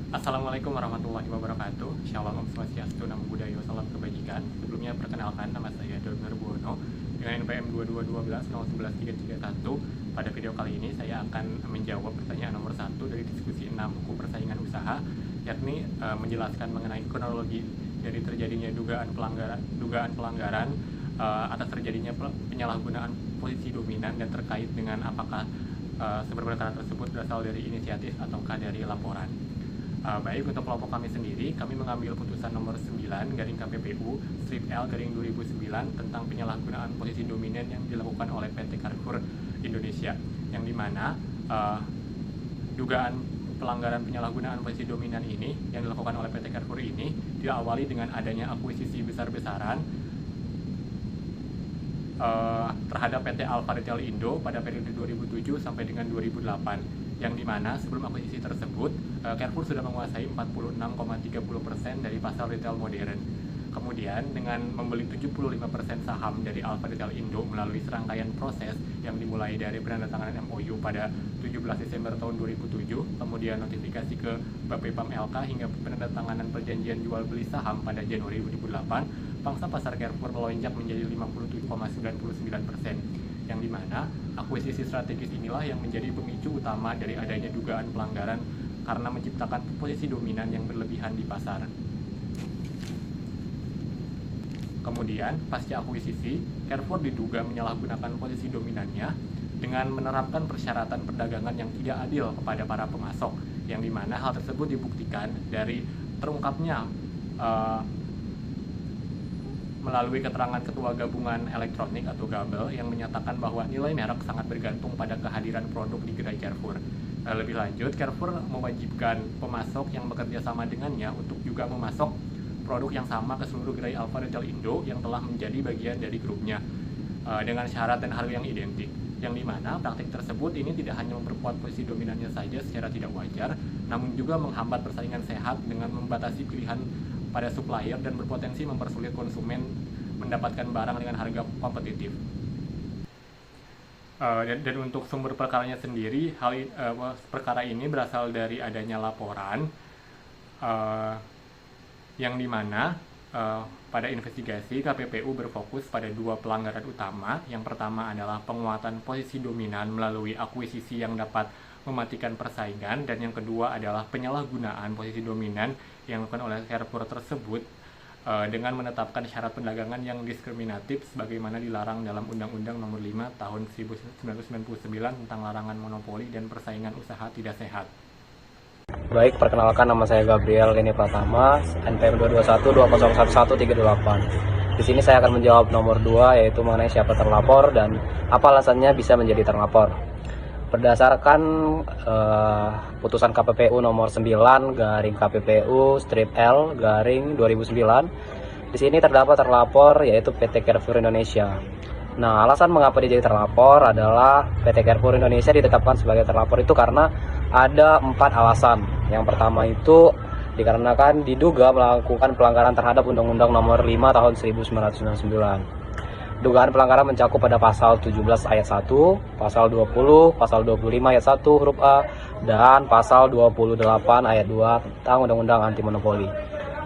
Assalamualaikum warahmatullahi wabarakatuh. Shalom Om Swastiastu, Namo Buddhaya, Salam Kebajikan. Sebelumnya perkenalkan, nama saya Doni Narbono dengan NPM 2212 Pada video kali ini saya akan menjawab pertanyaan nomor 1 dari diskusi 6 buku persaingan usaha, yakni menjelaskan mengenai kronologi dari terjadinya dugaan pelanggaran atas terjadinya penyalahgunaan posisi dominan dan terkait dengan apakah sumber perkara tersebut berasal dari inisiatif ataukah dari laporan. Baik, untuk kelompok kami sendiri, kami mengambil putusan nomor 9 garing KPPU strip L garing 2009 tentang penyalahgunaan posisi dominan yang dilakukan oleh PT Carrefour Indonesia, yang dimana dugaan pelanggaran penyalahgunaan posisi dominan ini yang dilakukan oleh PT Carrefour ini diawali dengan adanya akuisisi besar-besaran terhadap PT Alfa Retail Indo pada periode 2007 sampai dengan 2008, yang dimana sebelum akuisisi tersebut Carrefour sudah menguasai 46,30% dari pasar retail modern. Kemudian dengan membeli 75% saham dari Alfa Retail Indo melalui serangkaian proses yang dimulai dari penandatanganan MOU pada 17 Desember tahun 2007, kemudian notifikasi ke Bapepam LK hingga penandatanganan perjanjian jual beli saham pada Januari 2008, pangsa pasar Carrefour melonjak menjadi 57,99%, yang dimana akuisisi strategis inilah yang menjadi pemicu utama dari adanya dugaan pelanggaran karena menciptakan posisi dominan yang berlebihan di pasar. Kemudian, pasca akuisisi, Carrefour diduga menyalahgunakan posisi dominannya dengan menerapkan persyaratan perdagangan yang tidak adil kepada para pemasok, yang dimana hal tersebut dibuktikan dari terungkapnya melalui keterangan Ketua Gabungan Elektronik atau Gabel yang menyatakan bahwa nilai merek sangat bergantung pada kehadiran produk di gerai Carrefour. Lebih lanjut, Carrefour mewajibkan pemasok yang bekerja sama dengannya untuk juga memasok produk yang sama ke seluruh gerai Alfa Retail Indo yang telah menjadi bagian dari grupnya dengan syarat dan harga yang identik, yang dimana praktik tersebut ini tidak hanya memperkuat posisi dominannya saja secara tidak wajar, namun juga menghambat persaingan sehat dengan membatasi pilihan pada supplier dan berpotensi mempersulit konsumen mendapatkan barang dengan harga kompetitif. Dan untuk sumber perkaranya sendiri, perkara ini berasal dari adanya laporan yang dimana pada investigasi KPPU berfokus pada dua pelanggaran utama. Yang pertama adalah penguatan posisi dominan melalui akuisisi yang dapat mematikan persaingan, dan yang kedua adalah penyalahgunaan posisi dominan yang dilakukan oleh Carrefour tersebut dengan menetapkan syarat perdagangan yang diskriminatif sebagaimana dilarang dalam Undang-Undang Nomor 5 Tahun 1999 tentang larangan monopoli dan persaingan usaha tidak sehat. Baik, perkenalkan, nama saya Gabriel Lini Pratama, NPM 221201138. Di sini saya akan menjawab nomor 2, yaitu mengenai siapa terlapor dan apa alasannya bisa menjadi terlapor. Berdasarkan putusan KPPU nomor 9 garing KPPU strip L garing 2009, di sini terdapat terlapor yaitu PT Carrefour Indonesia. Nah, alasan mengapa dia jadi terlapor adalah PT Carrefour Indonesia ditetapkan sebagai terlapor itu karena ada 4 alasan. Yang pertama itu dikarenakan diduga melakukan pelanggaran terhadap Undang-Undang Nomor 5 Tahun 1999. Dugaan pelanggaran mencakup pada pasal 17 ayat 1, pasal 20, pasal 25 ayat 1 huruf A, dan pasal 28 ayat 2 tentang Undang-Undang Anti Monopoli.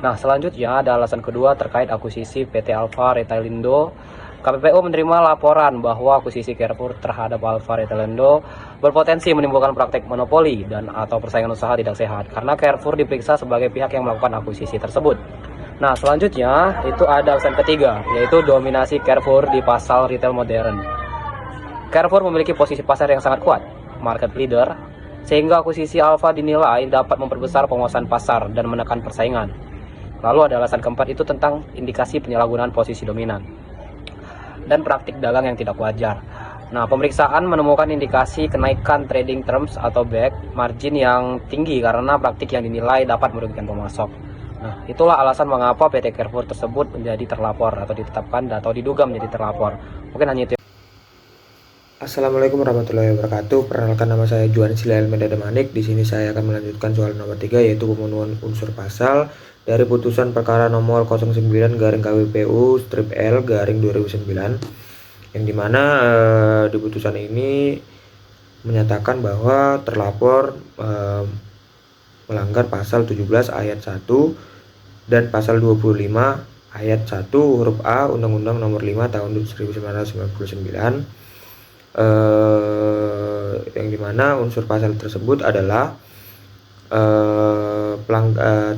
Nah, selanjutnya ada alasan kedua terkait akuisisi PT Alfa Retail Indo. KPPU menerima laporan bahwa akuisisi Carrefour terhadap Alfa Retail Indo berpotensi menimbulkan praktek monopoli dan atau persaingan usaha tidak sehat karena Carrefour diperiksa sebagai pihak yang melakukan akuisisi tersebut. Nah, selanjutnya itu ada alasan ketiga, yaitu dominasi Carrefour di pasar retail modern. Carrefour memiliki posisi pasar yang sangat kuat, market leader, sehingga akuisisi Alfa dinilai dapat memperbesar penguasaan pasar dan menekan persaingan. Lalu ada alasan keempat, itu tentang indikasi penyalahgunaan posisi dominan dan praktik dagang yang tidak wajar. Nah, pemeriksaan menemukan indikasi kenaikan trading terms atau back margin yang tinggi karena praktik yang dinilai dapat merugikan pemasok. Nah, itulah alasan mengapa PT Carrefour tersebut menjadi terlapor atau ditetapkan atau diduga menjadi terlapor. Mungkin hanya itu. Assalamualaikum warahmatullahi wabarakatuh. Perkenalkan, nama saya Juan Silail Medadamanik. Di sini saya akan melanjutkan soal nomor 3, yaitu pemenuhan unsur pasal dari putusan perkara nomor 09 garing KPPU strip L garing 2009, yang dimana di putusan ini menyatakan bahwa terlapor melanggar pasal 17 ayat 1 dan pasal 25 ayat 1 huruf A Undang-Undang Nomor 5 Tahun 1999, yang dimana unsur pasal tersebut adalah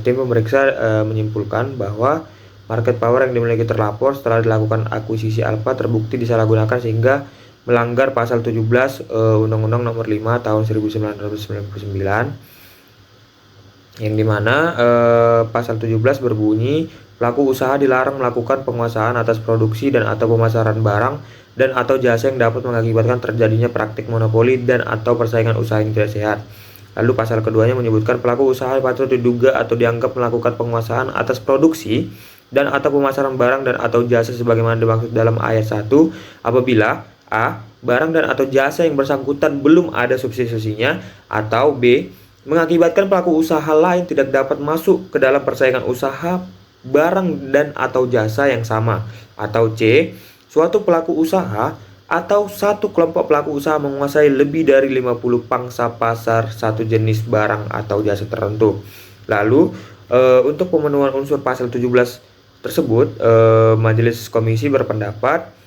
tim pemeriksa menyimpulkan bahwa market power yang dimiliki terlapor setelah dilakukan akuisisi alfa terbukti disalahgunakan sehingga melanggar pasal 17 Undang-Undang Nomor 5 Tahun 1999, yang dimana pasal 17 berbunyi pelaku usaha dilarang melakukan penguasaan atas produksi dan atau pemasaran barang dan atau jasa yang dapat mengakibatkan terjadinya praktik monopoli dan atau persaingan usaha yang tidak sehat. Lalu pasal keduanya menyebutkan pelaku usaha patut diduga atau dianggap melakukan penguasaan atas produksi dan atau pemasaran barang dan atau jasa sebagaimana dimaksud dalam ayat 1 apabila A. Barang dan atau jasa yang bersangkutan belum ada substitusinya, atau B. Mengakibatkan pelaku usaha lain tidak dapat masuk ke dalam persaingan usaha barang dan atau jasa yang sama, atau C. Suatu pelaku usaha atau satu kelompok pelaku usaha menguasai lebih dari 50 pangsa pasar satu jenis barang atau jasa tertentu. Lalu untuk pemenuhan unsur pasal 17 tersebut, Majelis Komisi berpendapat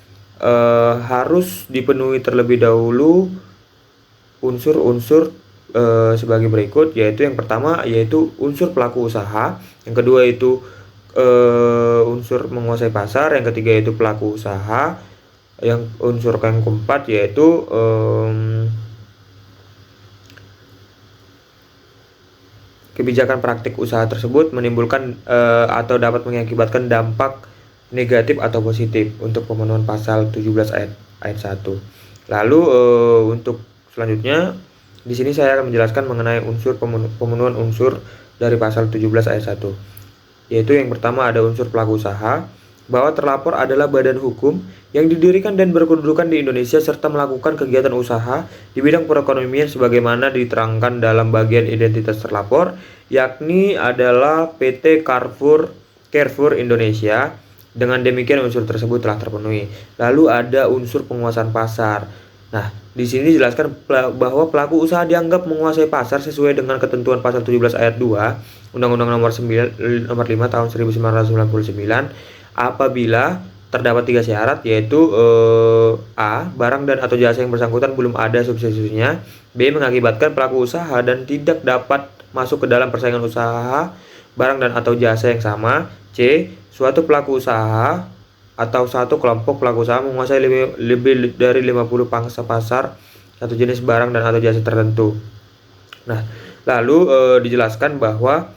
harus dipenuhi terlebih dahulu unsur-unsur sebagai berikut, yaitu yang pertama yaitu unsur pelaku usaha, yang kedua itu unsur menguasai pasar, yang ketiga yaitu pelaku usaha, yang unsur yang keempat yaitu kebijakan praktik usaha tersebut menimbulkan atau dapat mengakibatkan dampak negatif atau positif untuk pemenuhan pasal 17 ayat 1. Lalu untuk selanjutnya di sini saya akan menjelaskan mengenai unsur pemenuhan unsur dari pasal 17 ayat 1. Yaitu yang pertama ada unsur pelaku usaha, bahwa terlapor adalah badan hukum yang didirikan dan berkedudukan di Indonesia serta melakukan kegiatan usaha di bidang perekonomian sebagaimana diterangkan dalam bagian identitas terlapor, yakni adalah PT Carrefour Indonesia. Dengan demikian unsur tersebut telah terpenuhi. Lalu ada unsur penguasaan pasar. Nah, di sini dijelaskan bahwa pelaku usaha dianggap menguasai pasar sesuai dengan ketentuan pasal 17 ayat 2 Undang-Undang Nomor 5 Tahun 1999 apabila terdapat 3 syarat, yaitu A. Barang dan atau jasa yang bersangkutan belum ada substitusinya, B. Mengakibatkan pelaku usaha dan tidak dapat masuk ke dalam persaingan usaha barang dan atau jasa yang sama, C. Suatu pelaku usaha atau satu kelompok pelaku usaha menguasai lebih dari 50 pangsa pasar satu jenis barang dan atau jasa tertentu. Nah, lalu dijelaskan bahwa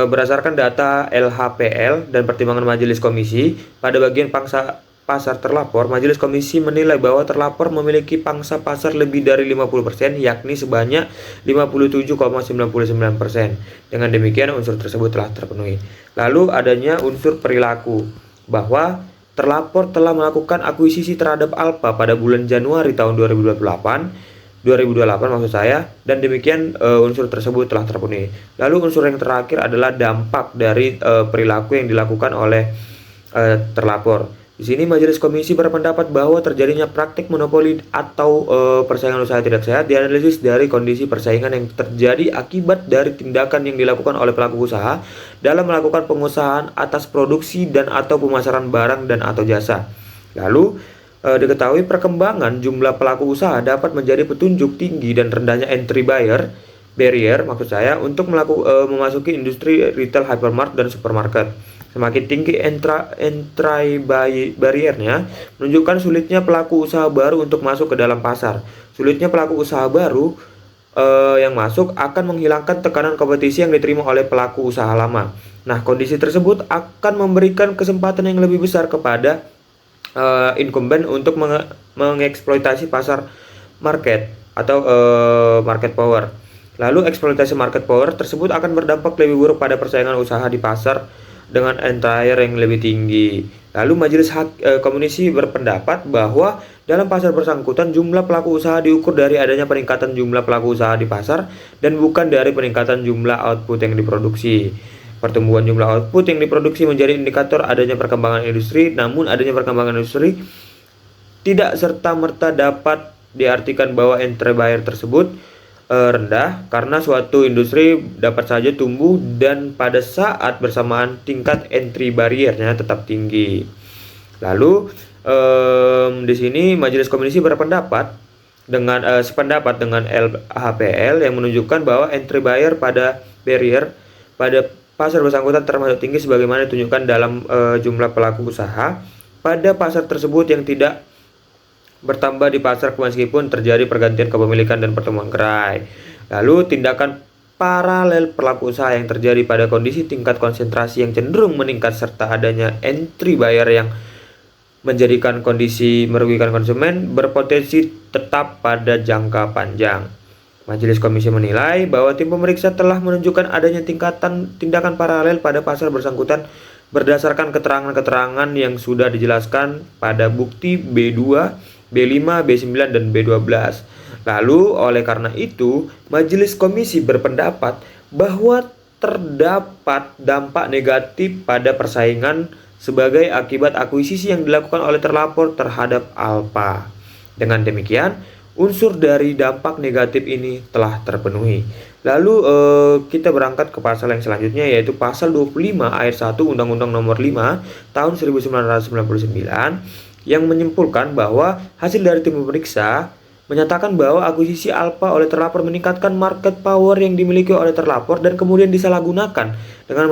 berdasarkan data LHPL dan pertimbangan Majelis Komisi pada bagian pangsa pasar terlapor, Majelis Komisi menilai bahwa terlapor memiliki pangsa pasar lebih dari 50%, yakni sebanyak 57,99%. Dengan demikian unsur tersebut telah terpenuhi. Lalu adanya unsur perilaku, bahwa terlapor telah melakukan akuisisi terhadap Alfa pada bulan Januari tahun 2028 maksud saya, dan demikian unsur tersebut telah terpenuhi. Lalu unsur yang terakhir adalah dampak dari perilaku yang dilakukan oleh terlapor. Di sini Majelis Komisi berpendapat bahwa terjadinya praktik monopoli atau persaingan usaha tidak sehat dianalisis dari kondisi persaingan yang terjadi akibat dari tindakan yang dilakukan oleh pelaku usaha dalam melakukan pengusahaan atas produksi dan atau pemasaran barang dan atau jasa. Lalu diketahui perkembangan jumlah pelaku usaha dapat menjadi petunjuk tinggi dan rendahnya entry barrier maksud saya untuk memasuki industri retail hypermart dan supermarket. Semakin tinggi entry barriernya menunjukkan sulitnya pelaku usaha baru untuk masuk ke dalam pasar. Sulitnya pelaku usaha baru yang masuk akan menghilangkan tekanan kompetisi yang diterima oleh pelaku usaha lama. Nah, kondisi tersebut akan memberikan kesempatan yang lebih besar kepada incumbent untuk mengeksploitasi pasar market atau market power. Lalu eksploitasi market power tersebut akan berdampak lebih buruk pada persaingan usaha di pasar dengan entry yang lebih tinggi. Lalu Majelis Komisi berpendapat bahwa dalam pasar bersangkutan jumlah pelaku usaha diukur dari adanya peningkatan jumlah pelaku usaha di pasar dan bukan dari peningkatan jumlah output yang diproduksi. Pertumbuhan jumlah output yang diproduksi menjadi indikator adanya perkembangan industri, namun adanya perkembangan industri tidak serta-merta dapat diartikan bahwa entry barrier tersebut rendah karena suatu industri dapat saja tumbuh dan pada saat bersamaan tingkat entry barriernya tetap tinggi. Lalu di sini Majelis Komisi berpendapat dengan sependapat dengan LHPL yang menunjukkan bahwa entry barrier pada pasar bersangkutan termasuk tinggi sebagaimana ditunjukkan dalam jumlah pelaku usaha pada pasar tersebut yang tidak bertambah di pasar meskipun terjadi pergantian kepemilikan dan pertemuan gerai. Lalu tindakan paralel pelaku usaha yang terjadi pada kondisi tingkat konsentrasi yang cenderung meningkat serta adanya entry barrier yang menjadikan kondisi merugikan konsumen berpotensi tetap pada jangka panjang. Majelis Komisi menilai bahwa tim pemeriksa telah menunjukkan adanya tindakan paralel pada pasar bersangkutan berdasarkan keterangan-keterangan yang sudah dijelaskan pada bukti B2, B5, B9, dan B12. Lalu oleh karena itu, Majelis Komisi berpendapat bahwa terdapat dampak negatif pada persaingan sebagai akibat akuisisi yang dilakukan oleh terlapor terhadap Alfa. Dengan demikian, unsur dari dampak negatif ini telah terpenuhi. Lalu kita berangkat ke pasal yang selanjutnya, yaitu pasal 25 ayat 1 Undang-Undang Nomor 5 Tahun 1999 yang menyimpulkan bahwa hasil dari tim pemeriksa menyatakan bahwa akuisisi Alfa oleh terlapor meningkatkan market power yang dimiliki oleh terlapor dan kemudian disalahgunakan dengan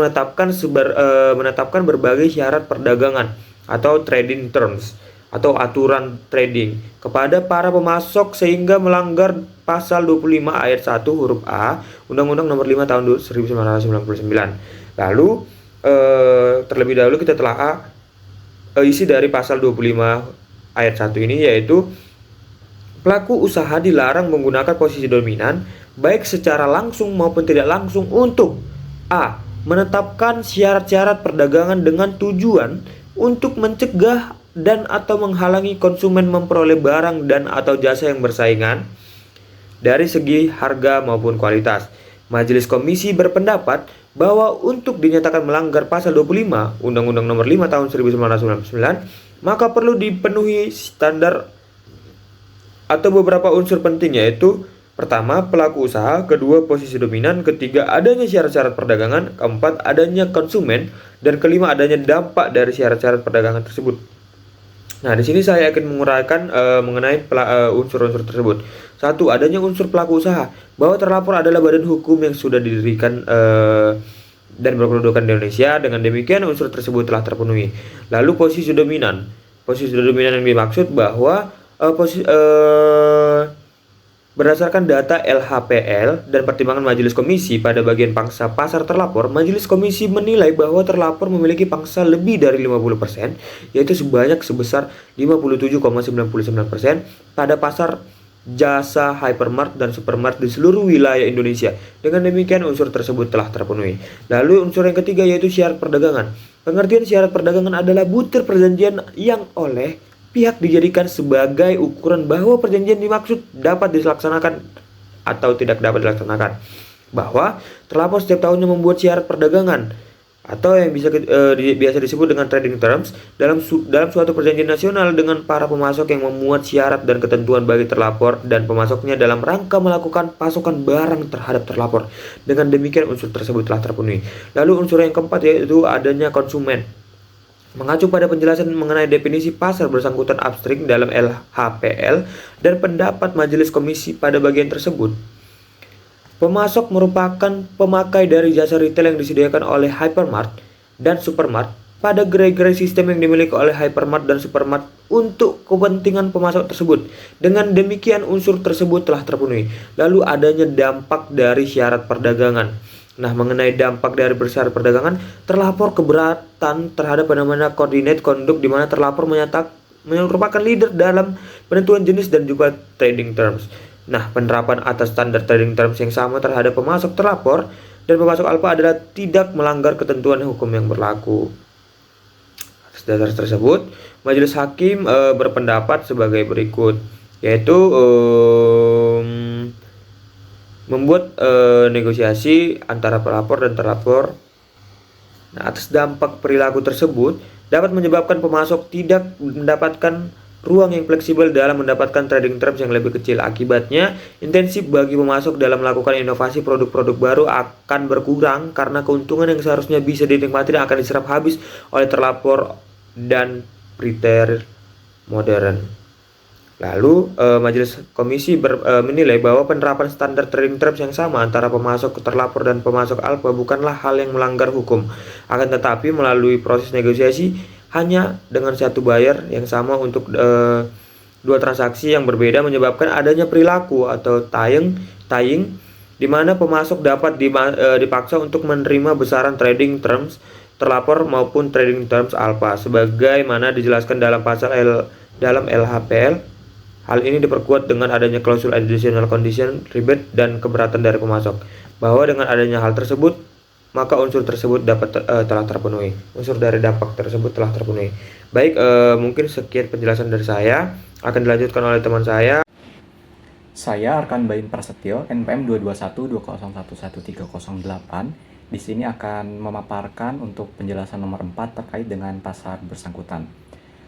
menetapkan berbagai syarat perdagangan atau trading terms atau aturan trading kepada para pemasok sehingga melanggar pasal 25 ayat 1 huruf A Undang-Undang Nomor 5 Tahun 1999. Lalu terlebih dahulu kita telah isi dari pasal 25 ayat 1 ini, yaitu pelaku usaha dilarang menggunakan posisi dominan baik secara langsung maupun tidak langsung untuk A. menetapkan syarat-syarat perdagangan dengan tujuan untuk mencegah dan atau menghalangi konsumen memperoleh barang dan atau jasa yang bersaingan dari segi harga maupun kualitas. Majelis Komisi berpendapat bahwa untuk dinyatakan melanggar pasal 25 Undang-Undang Nomor 5 Tahun 1999 maka perlu dipenuhi standar atau beberapa unsur penting, yaitu pertama, pelaku usaha, kedua, posisi dominan, ketiga, adanya syarat-syarat perdagangan, keempat, adanya konsumen, dan kelima, adanya dampak dari syarat-syarat perdagangan tersebut. Nah, di sini saya akan menguraikan mengenai unsur-unsur tersebut. Satu, adanya unsur pelaku usaha, bahwa terlapor adalah badan hukum yang sudah didirikan dan berkedudukan di Indonesia. Dengan demikian, unsur tersebut telah terpenuhi. Lalu posisi dominan. Posisi dominan yang dimaksud bahwa berdasarkan data LHPL dan pertimbangan Majelis Komisi pada bagian pangsa pasar terlapor, Majelis Komisi menilai bahwa terlapor memiliki pangsa lebih dari 50%, yaitu sebesar 57,99% pada pasar jasa hypermart dan supermart di seluruh wilayah Indonesia. Dengan demikian unsur tersebut telah terpenuhi. Lalu unsur yang ketiga yaitu syarat perdagangan. Pengertian syarat perdagangan adalah butir perjanjian yang oleh pihak dijadikan sebagai ukuran bahwa perjanjian dimaksud dapat dilaksanakan atau tidak dapat dilaksanakan. Bahwa terlapor setiap tahunnya membuat syarat perdagangan atau yang biasa disebut dengan trading terms dalam suatu perjanjian nasional dengan para pemasok yang memuat syarat dan ketentuan bagi terlapor dan pemasoknya dalam rangka melakukan pasokan barang terhadap terlapor. Dengan demikian unsur tersebut telah terpenuhi. Lalu unsur yang keempat yaitu adanya konsumen. Mengacu pada penjelasan mengenai definisi pasar bersangkutan upstream dalam LHPL dan pendapat Majelis Komisi pada bagian tersebut, pemasok merupakan pemakai dari jasa retail yang disediakan oleh hypermart dan supermart pada gerai-gerai sistem yang dimiliki oleh hypermart dan supermart untuk kepentingan pemasok tersebut. Dengan demikian unsur tersebut telah terpenuhi. Lalu adanya dampak dari syarat perdagangan. Nah, mengenai dampak dari bersyarat perdagangan, terlapor keberatan terhadap fenomena coordinate conduct di mana terlapor merupakan leader dalam penentuan jenis dan juga trading terms. Nah, penerapan atas standar trading terms yang sama terhadap pemasok terlapor dan pemasok Alfa adalah tidak melanggar ketentuan hukum yang berlaku. Atas dasar tersebut, Majelis Hakim berpendapat sebagai berikut, yaitu membuat negosiasi antara pelapor dan terlapor. Nah, atas dampak perilaku tersebut dapat menyebabkan pemasok tidak mendapatkan ruang yang fleksibel dalam mendapatkan trading terms yang lebih kecil. Akibatnya, intensif bagi pemasok dalam melakukan inovasi produk-produk baru akan berkurang karena keuntungan yang seharusnya bisa dinikmati akan diserap habis oleh terlapor dan trader modern. Lalu, Majelis Komisi menilai bahwa penerapan standar trading terms yang sama antara pemasok terlapor dan pemasok alfa bukanlah hal yang melanggar hukum. Akan tetapi, melalui proses negosiasi hanya dengan satu buyer yang sama untuk dua transaksi yang berbeda menyebabkan adanya perilaku atau tying di mana pemasok dapat dipaksa untuk menerima besaran trading terms terlapor maupun trading terms alfa sebagaimana dijelaskan dalam pasal dalam LHPL. Hal ini diperkuat dengan adanya klausul additional condition, rebate, dan keberatan dari pemasok, bahwa dengan adanya hal tersebut, maka unsur tersebut telah terpenuhi. Unsur dari dampak tersebut telah terpenuhi. Baik, mungkin sekian penjelasan dari saya. Akan dilanjutkan oleh teman saya. Saya Arkan Bain Prasetyo, NPM 22120111308. Di sini akan memaparkan untuk penjelasan nomor 4 terkait dengan pasar bersangkutan.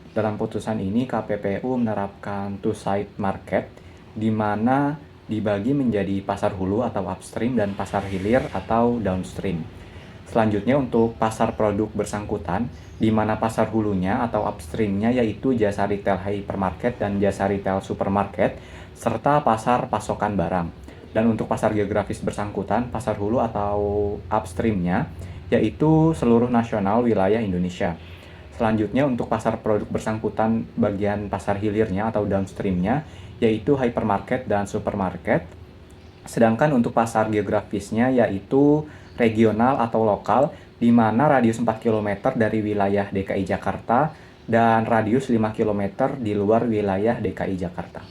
Dalam putusan ini, KPPU menerapkan two-side market, di mana dibagi menjadi pasar hulu atau upstream dan pasar hilir atau downstream. Selanjutnya untuk pasar produk bersangkutan, di mana pasar hulunya atau upstreamnya yaitu jasa retail hypermarket dan jasa retail supermarket, serta pasar pasokan barang. Dan untuk pasar geografis bersangkutan, pasar hulu atau upstreamnya yaitu seluruh nasional wilayah Indonesia. Selanjutnya untuk pasar produk bersangkutan bagian pasar hilirnya atau downstreamnya yaitu hypermarket dan supermarket. Sedangkan untuk pasar geografisnya yaitu regional atau lokal di mana radius 4 km dari wilayah DKI Jakarta dan radius 5 km di luar wilayah DKI Jakarta.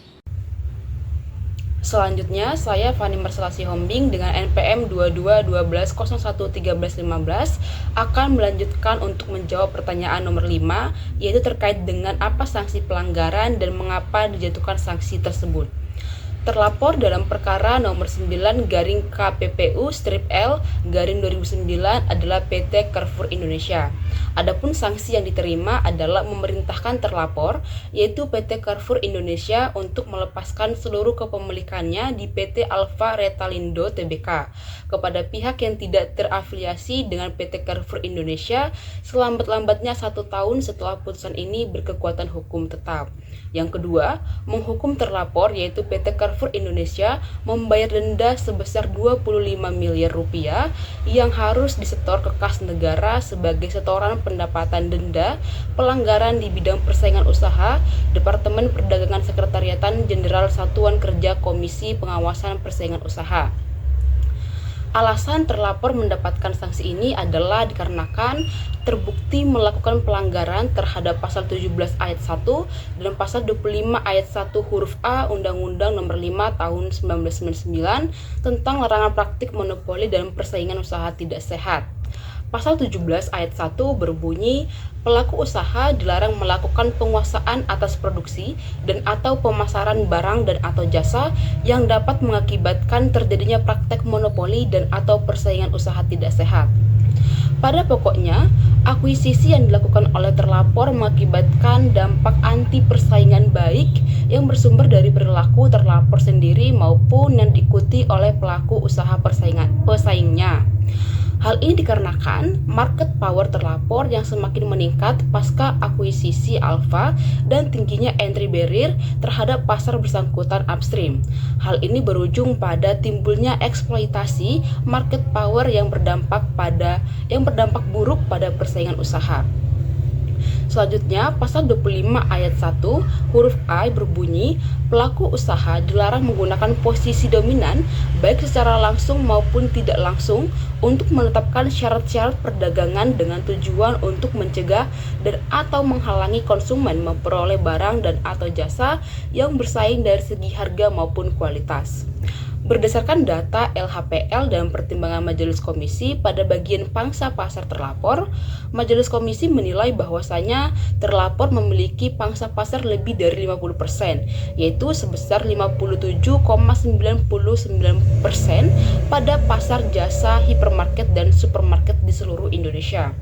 Selanjutnya, saya Fani Marselasi Hombing dengan NPM 2212011315 akan melanjutkan untuk menjawab pertanyaan nomor 5, yaitu terkait dengan apa sanksi pelanggaran dan mengapa dijatuhkan sanksi tersebut. Terlapor dalam perkara nomor 9/KPPU-L/2009 adalah PT Carrefour Indonesia. Adapun sanksi yang diterima adalah memerintahkan terlapor, yaitu PT Carrefour Indonesia untuk melepaskan seluruh kepemilikannya di PT Alfa Retalindo Tbk kepada pihak yang tidak terafiliasi dengan PT Carrefour Indonesia selambat-lambatnya 1 tahun setelah putusan ini berkekuatan hukum tetap. Yang kedua, menghukum terlapor yaitu PT Carrefour Indonesia membayar denda sebesar 25 miliar rupiah yang harus disetor ke kas negara sebagai setoran pendapatan denda pelanggaran di bidang persaingan usaha Departemen Perdagangan Sekretariatan Jenderal Satuan Kerja Komisi Pengawasan Persaingan Usaha. Alasan terlapor mendapatkan sanksi ini adalah dikarenakan terbukti melakukan pelanggaran terhadap pasal 17 ayat 1 dan pasal 25 ayat 1 huruf A Undang-Undang Nomor 5 Tahun 1999 tentang larangan praktik monopoli dan persaingan usaha tidak sehat. Pasal 17 ayat 1 berbunyi, pelaku usaha dilarang melakukan penguasaan atas produksi dan atau pemasaran barang dan atau jasa yang dapat mengakibatkan terjadinya praktek monopoli dan atau persaingan usaha tidak sehat. Pada pokoknya, akuisisi yang dilakukan oleh terlapor mengakibatkan dampak anti persaingan baik yang bersumber dari perilaku terlapor sendiri maupun yang diikuti oleh pelaku usaha pesaingnya. Hal ini dikarenakan market power terlapor yang semakin meningkat pasca akuisisi Alfa dan tingginya entry barrier terhadap pasar bersangkutan upstream. Hal ini berujung pada timbulnya eksploitasi market power yang berdampak buruk pada persaingan usaha. Selanjutnya, pasal 25 ayat 1 huruf A berbunyi, pelaku usaha dilarang menggunakan posisi dominan baik secara langsung maupun tidak langsung untuk menetapkan syarat-syarat perdagangan dengan tujuan untuk mencegah dan atau menghalangi konsumen memperoleh barang dan atau jasa yang bersaing dari segi harga maupun kualitas. Berdasarkan data LHPL dan pertimbangan Majelis Komisi pada bagian pangsa pasar terlapor, Majelis Komisi menilai bahwasanya terlapor memiliki pangsa pasar lebih dari 50%, yaitu sebesar 57,99% pada pasar jasa hipermarket dan supermarket di seluruh Indonesia.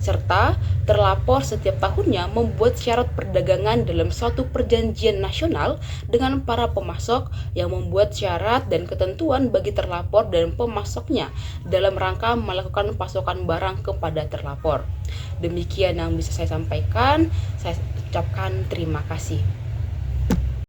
serta terlapor setiap tahunnya membuat syarat perdagangan dalam suatu perjanjian nasional dengan para pemasok yang membuat syarat dan ketentuan bagi terlapor dan pemasoknya dalam rangka melakukan pasokan barang kepada terlapor. Demikian yang bisa saya sampaikan. Saya ucapkan terima kasih.